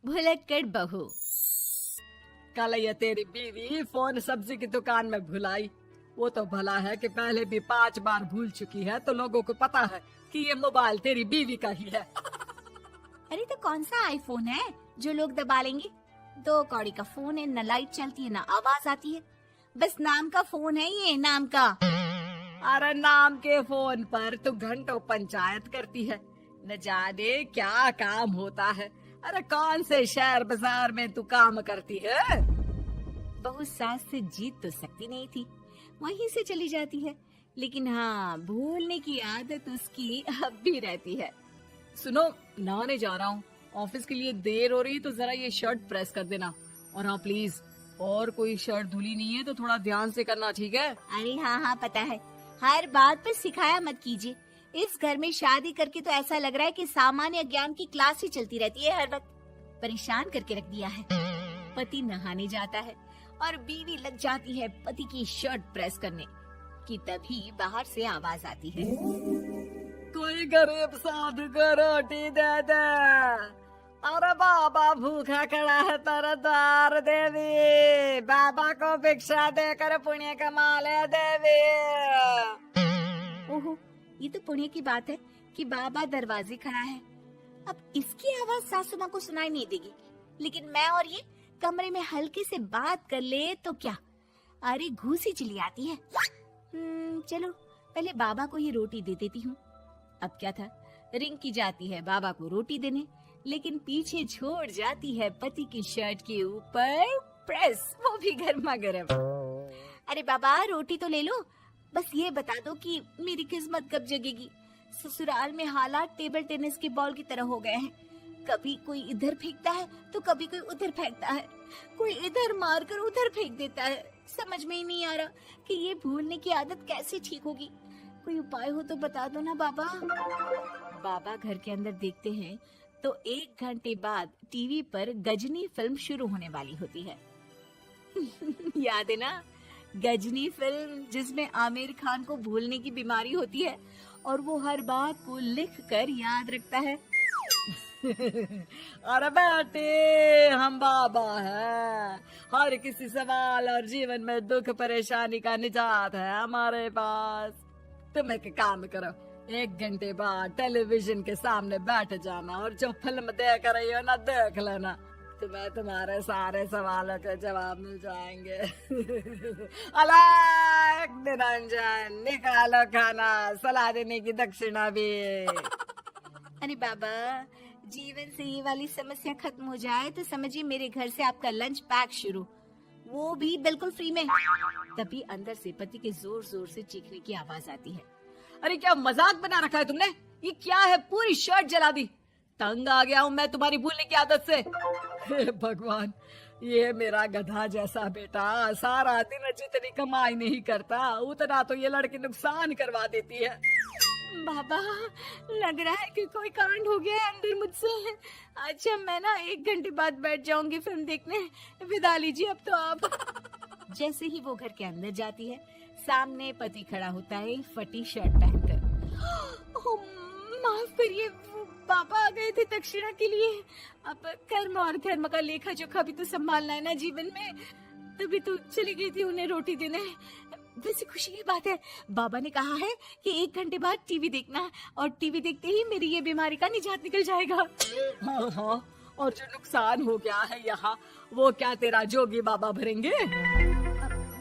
भुलक्कड़ बहू। कल ये तेरी बीवी फोन सब्जी की दुकान में भुलाई। वो तो भला है कि पहले भी 5 बार भूल चुकी है, तो लोगों को पता है कि ये मोबाइल तेरी बीवी का ही है। अरे तो कौन सा आईफोन है जो लोग दबा लेंगे? 2 कौड़ी का फोन है, न लाइट चलती है न आवाज आती है। बस नाम का फोन है, ये नाम का। अरे नाम के फोन पर तू घंटों पंचायत करती है, न जाने क्या काम होता है। अरे कौन से शहर बाजार में तू काम करती है? बहू सास से जीत तो सकती नहीं थी, वहीं से चली जाती है। लेकिन हाँ, भूलने की आदत उसकी अब भी रहती है। सुनो, नहाने जा रहा हूँ, ऑफिस के लिए देर हो रही है, तो जरा ये शर्ट प्रेस कर देना। और हाँ प्लीज, और कोई शर्ट धुली नहीं है तो थोड़ा ध्यान से करना, ठीक है? अरे हाँ पता है, हर बात पर सिखाया मत कीजिए। इस घर में शादी करके तो ऐसा लग रहा है कि सामान्य ज्ञान की क्लास ही चलती रहती है। हर वक्त परेशान करके रख दिया है। पति नहाने जाता है और बीवी लग जाती है पति की शर्ट प्रेस करने कि तभी बाहर से आवाज आती है, कोई गरीब साधु को रोटी दे दे। अरे बाबा भूखा खड़ा है तेरे द्वार देवी, बाबा को भिक्षा देकर पुण्य कमा ले देवी। ओहो, ये तो पुण्य की बात है कि बाबा दरवाजे खड़ा है। अब इसकी आवाज सासू माँ को सुनाई नहीं देगी, लेकिन मैं और ये कमरे में हल्के से बात कर ले तो क्या, अरे घूसी चली आती है। चलो पहले बाबा को ये रोटी दे देती हूँ। अब क्या था, रिंकी जाती है बाबा को रोटी देने, लेकिन पीछे छोड़ जाती है पति की शर्ट के ऊपर प्रेस, वो भी गर्मा गर्म। अरे बाबा रोटी तो ले लो, बस ये बता दो कि मेरी किस्मत कब जगेगी। ससुराल में हालात टेबल टेनिस के बॉल की तरह हो गए हैं। कभी कोई इधर फेंकता है तो कभी कोई उधर फेंकता है, कोई इधर मारकर उधर फेंक देता है। समझ में ही नहीं आ रहा कि ये भूलने की आदत कैसे ठीक होगी। कोई उपाय हो तो बता दो ना बाबा। बाबा घर के अंदर देखते हैं तो 1 घंटे बाद टीवी पर गजनी फिल्म शुरू होने वाली होती है। याद है ना, गजनी फिल्म जिसमें आमिर खान को भूलने की बीमारी होती है और वो हर बात को लिख कर याद रखता है। अरे बेटे, हम बाबा हैं, हर किसी सवाल और जीवन में दुख परेशानी का निजात है हमारे पास। तुम एक काम करो, 1 घंटे बाद टेलीविजन के सामने बैठ जाना और जो फिल्म देख रही हो ना, देख लेना। तुम्हें तुम्हारे सारे सवालों के जवाब मिल जाएंगे। अलग निरंजन, निकालो खाना, सलाह देने की दक्षिणा भी। अरे बाबा, जीवन से ये वाली समस्या खत्म हो जाए तो समझिए मेरे घर से आपका लंच पैक शुरू, वो भी बिल्कुल फ्री में। तभी अंदर से पति के जोर जोर से चीखने की आवाज आती है। अरे क्या मजाक बना रखा है तुमने? ये क्या है, पूरी शर्ट जला दी। तंग आ गया हूँ मैं तुम्हारी भूलने की आदत से। हे भगवान, ये मेरा गधा जैसा बेटा सारा दिन जितनी कमाई नहीं करता उतना तो ये लड़की नुकसान करवा देती है। बाबा, लग रहा है कि कोई कांड हो गया है अंदर मुझसे। अच्छा मैं ना 1 घंटे बाद बैठ जाऊंगी फिल्म देखने, विदा लीजिए अब तो आप। जैसे ही वो घर के अंदर जाती है, सामने पति खड़ा होता है फटी शर्ट पहनकर। माफ करिए, पापा आ गए थे दक्षिणा के लिए। अब कर्म और धर्म का लेखा जोखा भी तो संभालना है ना जीवन में, तभी तो चली गई थी उन्हें रोटी देने। वैसे खुशी की बात है, बाबा ने कहा है कि 1 घंटे बाद टीवी देखना है और टीवी देखते ही मेरी ये बीमारी का निजात निकल जाएगा। हाँ, और जो नुकसान हो गया है यहाँ, वो क्या तेरा जोगी बाबा भरेंगे?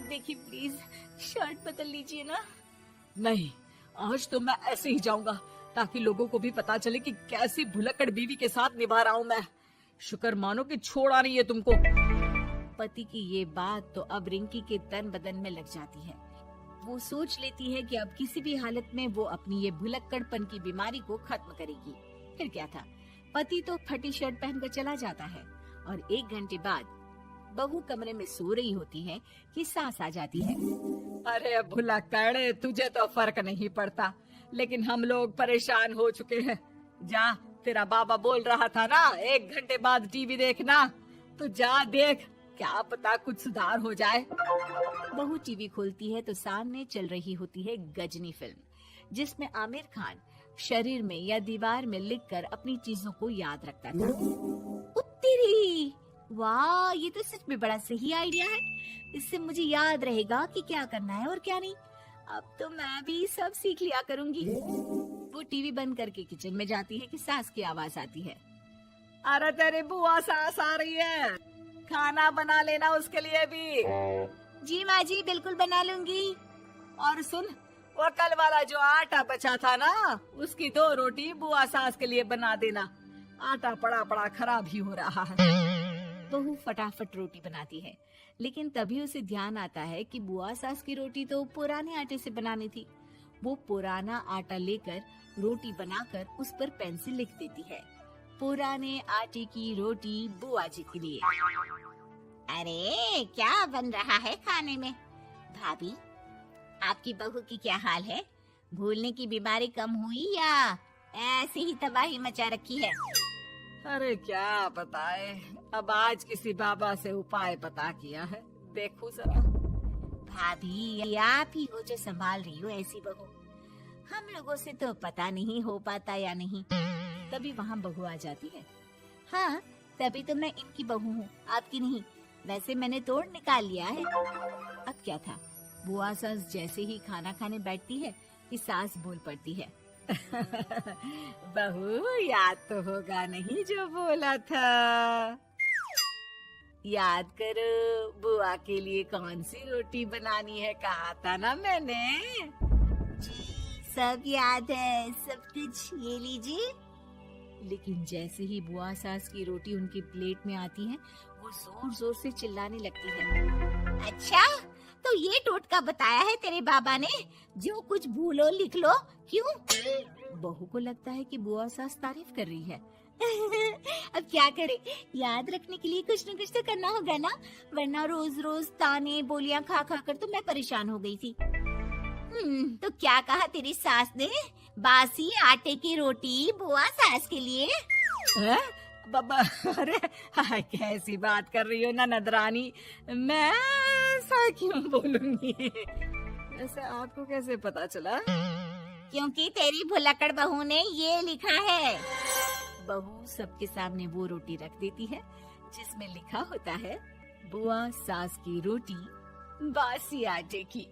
देखिए प्लीज, शर्ट बदल लीजिए ना। नहीं, आज तो मैं ऐसे ही जाऊंगा ताकि लोगों को भी पता चले कि कैसी भुलक्कड़ बीवी के साथ निभा रहा हूँ मैं। शुक्र मानो कि छोड़ा नहीं है तुमको। पति की ये बात तो अब रिंकी के तन बदन में लग जाती है। वो सोच लेती है कि अब किसी भी हालत में वो अपनी ये भुलक्कड़पन की बीमारी को खत्म करेगी। फिर क्या था, पति तो फटी शर्ट पहनकर चला जाता है और 1 घंटे बाद बहू कमरे में सो रही होती है कि सास आ जाती है। अरे भुलक्कड़, तुझे तो फर्क नहीं पड़ता, लेकिन हम लोग परेशान हो चुके हैं। जा, तेरा बाबा बोल रहा था ना 1 घंटे बाद टीवी देखना, तो जा देख, क्या पता कुछ सुधार हो जाए। बहू टीवी खोलती है तो सामने चल रही होती है गजनी फिल्म, जिसमें आमिर खान शरीर में या दीवार में लिखकर अपनी चीजों को याद रखता था। तेरी, वाह, ये तो सच में बड़ा सही आइडिया है। इससे मुझे याद रहेगा कि क्या करना है और क्या नहीं। अब तो मैं भी सब सीख लिया करूंगी। वो टीवी बंद करके किचन में जाती है कि सास की आवाज आती है। अरे तेरी बुआ सास आ रही है, खाना बना लेना उसके लिए भी। जी माँ जी, बिल्कुल बना लूंगी। और सुन, वो कल वाला जो आटा बचा था ना, उसकी 2 रोटी बुआ सास के लिए बना देना। आटा पड़ा पड़ा खराब ही हो रहा है। बहू फटाफट रोटी बनाती है, लेकिन तभी उसे ध्यान आता है कि बुआ सास की रोटी तो पुराने आटे से बनानी थी। वो पुराना आटा लेकर रोटी बनाकर उस पर पेन से लिख देती है, पुराने आटे की रोटी बुआ जी के लिए। अरे क्या बन रहा है खाने में? भाभी, आपकी बहू की क्या हाल है? भूलने की बीमारी कम हुई या ऐसे ही तबाही मचा रखी है? अरे क्या बताए, अब आज किसी बाबा से उपाय पता किया है, देखो जरा। भाभी, ये आप ही हो जो संभाल रही हो ऐसी बहू। हम लोगों से तो पता नहीं हो पाता या नहीं। तभी वहाँ बहू आ जाती है। हाँ, तभी तो मैं इनकी बहू हूँ, आपकी नहीं। वैसे मैंने तोड़ निकाल लिया है। अब क्या था, बुआ सास जैसे ही खाना खाने बैठती है कि सास बोल पड़ती है। बहू, याद तो होगा नहीं जो बोला था? याद करो, बुआ के लिए कौन सी रोटी बनानी है, कहा था ना मैंने। जी, सब याद है, सब कुछ। ये लीजिए। लेकिन जैसे ही बुआ सास की रोटी उनकी प्लेट में आती है, वो जोर जोर से चिल्लाने लगती है। अच्छा, तो ये टोटका बताया है तेरे बाबा ने, जो कुछ भूलो लिख लो, क्यों? बहू को लगता है कि बुआ सास तारीफ कर रही है। अब क्या करे, याद रखने के लिए कुछ न कुछ तो करना होगा ना, वरना रोज रोज ताने बोलियां खा खा कर तो मैं परेशान हो गई थी। तो क्या कहा तेरी सास ने? बासी आटे की रोटी बुआ सास के लिए? है? बाबा, अरे हाय, कैसी बात कर रही हो ननद रानी, मैं ऐसा क्यों बोलूंगी? ऐसे आपको कैसे पता चला? क्योंकि तेरी भुलक्कड़ बहू ने ये लिखा है। बहू सबके सामने वो रोटी रख देती है जिसमें लिखा होता है, बुआ सास की रोटी बासी आटे की।